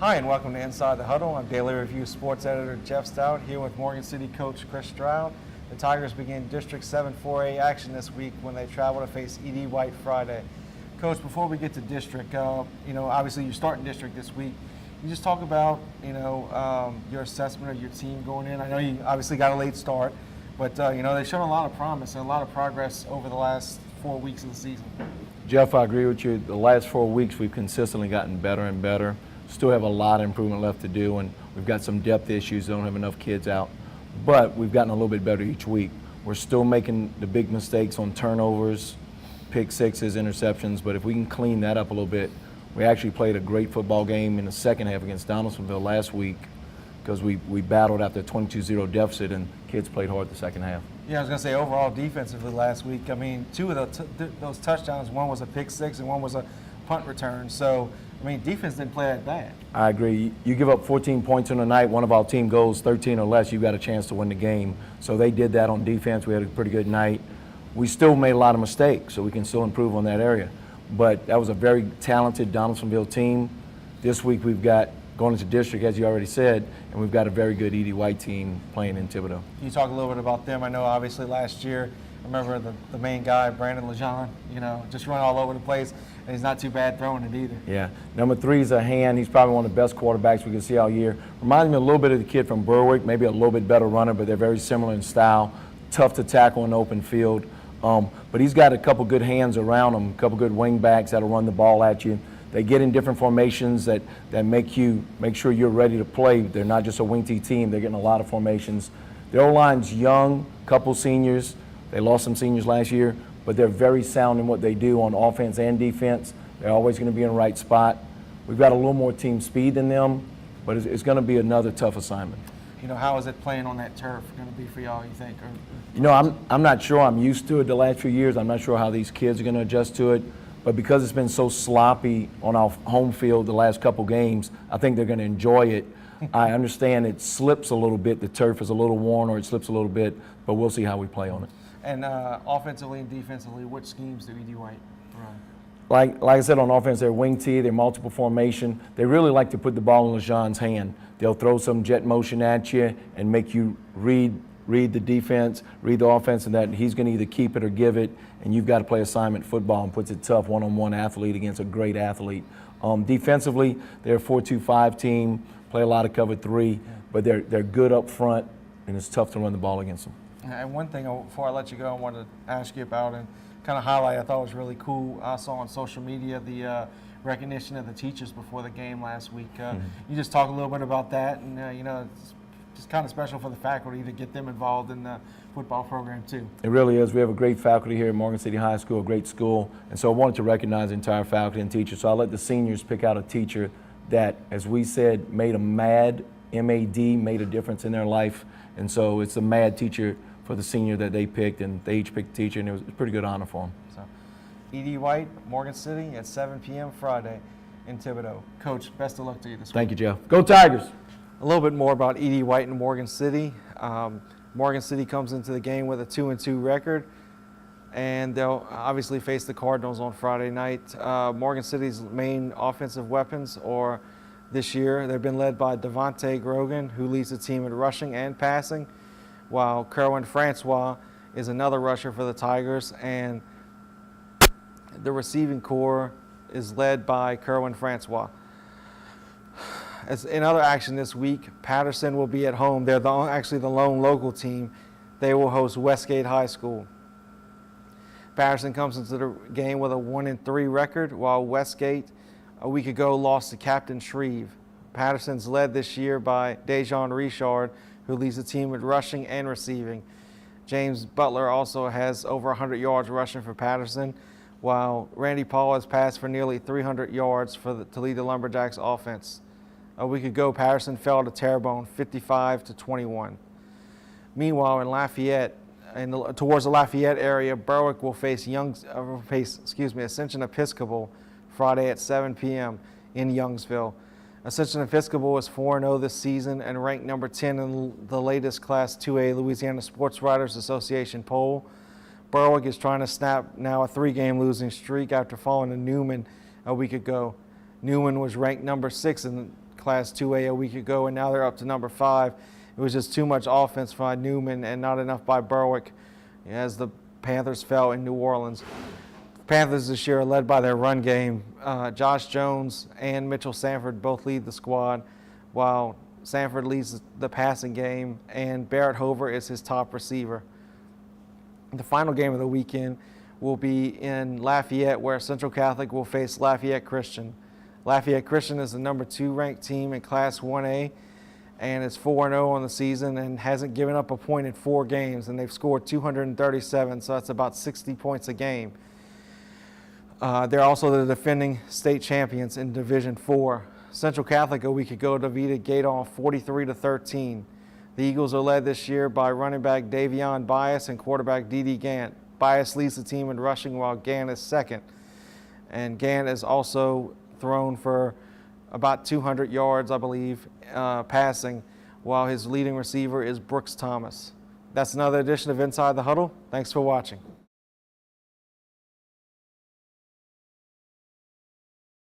Hi, and welcome to Inside the Huddle. I'm Daily Review Sports Editor Geoff Stoute here with Morgan City coach Chris Stroud. The Tigers begin District 7 4A action this week when they travel to face E.D. White Friday. Coach, before we get to district, obviously you're starting district this week. You just talk about, your assessment of your team going in. I know you obviously got a late start, but, they've shown a lot of promise and a lot of progress over the last 4 weeks of the season. Geoff, I agree with you. The last 4 weeks we've consistently gotten better and better. Still have a lot of improvement left to do, and we've got some depth issues. Don't have enough kids out, but we've gotten a little bit better each week. We're still making the big mistakes on turnovers, pick sixes, interceptions, but if we can clean that up a little bit. We actually played a great football game in the second half against Donaldsonville last week because we battled after a 22-0 deficit, and kids played hard the second half. Yeah, I was going to say overall defensively last week, I mean, two of those touchdowns, one was a pick six and one was a punt return. So, I mean, defense didn't play that bad. I agree. You give up 14 points on the night, one of our team goes 13 or less, you've got a chance to win the game. So they did that on defense. We had a pretty good night. We still made a lot of mistakes, so we can still improve on that area. But that was a very talented Donaldsonville team. This week we've got going into district, as you already said, and we've got a very good E.D. White team playing in Thibodaux. Can you talk a little bit about them? I know obviously last year, I remember the main guy, Brandon Lejean, just run all over the place, and he's not too bad throwing it either. Yeah. Number 3 is a hand. He's probably one of the best quarterbacks we can see all year. Reminds me a little bit of the kid from Berwick, maybe a little bit better runner, but they're very similar in style. Tough to tackle in the open field. But he's got a couple good hands around him, a couple good wing backs that'll run the ball at you. They get in different formations that make sure you're ready to play. They're not just a wing T team. They're getting a lot of formations. Their O-line's young, couple seniors. They lost some seniors last year, but they're very sound in what they do on offense and defense. They're always going to be in the right spot. We've got a little more team speed than them, but it's going to be another tough assignment. How is it playing on that turf going to be for y'all, you think? I'm not sure. I'm used to it the last few years. I'm not sure how these kids are going to adjust to it. But because it's been so sloppy on our home field the last couple games, I think they're going to enjoy it. I understand it slips a little bit. The turf is a little worn or it slips a little bit, but we'll see how we play on it. And offensively and defensively, which schemes do E.D. White run? Like I said, on offense, they're wing T, they're multiple formation. They really like to put the ball in Lejean's hand. They'll throw some jet motion at you and make you read the defense, read the offense, and that he's going to either keep it or give it, and you've got to play assignment football and puts it tough one-on-one athlete against a great athlete. Defensively, they're a 4-2-5 team, play a lot of cover 3, but they're good up front, and it's tough to run the ball against them. And one thing before I let you go, I wanted to ask you about and kind of highlight, I thought was really cool. I saw on social media the recognition of the teachers before the game last week. You just talk a little bit about that, and it's just kind of special for the faculty to get them involved in the football program too. It really is. We have a great faculty here at Morgan City High School, a great school, and so I wanted to recognize the entire faculty and teachers. So I let the seniors pick out a teacher that, as we said, made them mad, M-A-D, made a difference in their life, and so it's a mad teacher for the senior that they picked, and they each picked a teacher, and it was a pretty good honor for them. So, E.D. White, Morgan City at 7 p.m. Friday in Thibodaux. Coach, best of luck to you this week. Thank you, Geoff. Go Tigers! A little bit more about E.D. White and Morgan City. Morgan City comes into the game with a 2-2 record, and they'll obviously face the Cardinals on Friday night. Morgan City's main offensive weapons this year, they've been led by Devontae Grogan, who leads the team in rushing and passing, while Kerwin Francois is another rusher for the Tigers, and the receiving core is led by Kerwin Francois. As in other action this week, Patterson will be at home. They're actually the lone local team. They will host Westgate High School. Patterson comes into the game with a 1-3 record, while Westgate a week ago lost to Captain Shreve. Patterson's led this year by Dejon Richard, who leads the team with rushing and receiving. James Butler also has over 100 yards rushing for Patterson, while Randy Paul has passed for nearly 300 yards to lead the Lumberjacks offense. A week ago, Patterson fell to Terrebonne 55-21. Meanwhile, in Lafayette, towards the Lafayette area, Berwick will face Ascension Episcopal Friday at 7 p.m. in Youngsville. Ascension Episcopal is 4-0 this season and ranked number 10 in the latest Class 2A Louisiana Sports Writers Association poll. Berwick is trying to snap now a 3-game losing streak after falling to Newman a week ago. Newman was ranked number 6 in Class 2A a week ago, and now they're up to number 5. It was just too much offense by Newman and not enough by Berwick as the Panthers fell in New Orleans. Panthers this year are led by their run game. Josh Jones and Mitchell Sanford both lead the squad, while Sanford leads the passing game, and Barrett Hover is his top receiver. The final game of the weekend will be in Lafayette, where Central Catholic will face Lafayette Christian. Lafayette Christian is the number 2 ranked team in Class 1A, and is 4-0 on the season and hasn't given up a point in 4 games, and they've scored 237, so that's about 60 points a game. They're also the defending state champions in Division 4. Central Catholic a week ago defeated Gaydon 43-13. The Eagles are led this year by running back Davion Bias and quarterback D.D. Gant. Bias leads the team in rushing while Gant is second. And Gant is also thrown for about 200 yards, I believe, passing, while his leading receiver is Brooks Thomas. That's another edition of Inside the Huddle. Thanks for watching.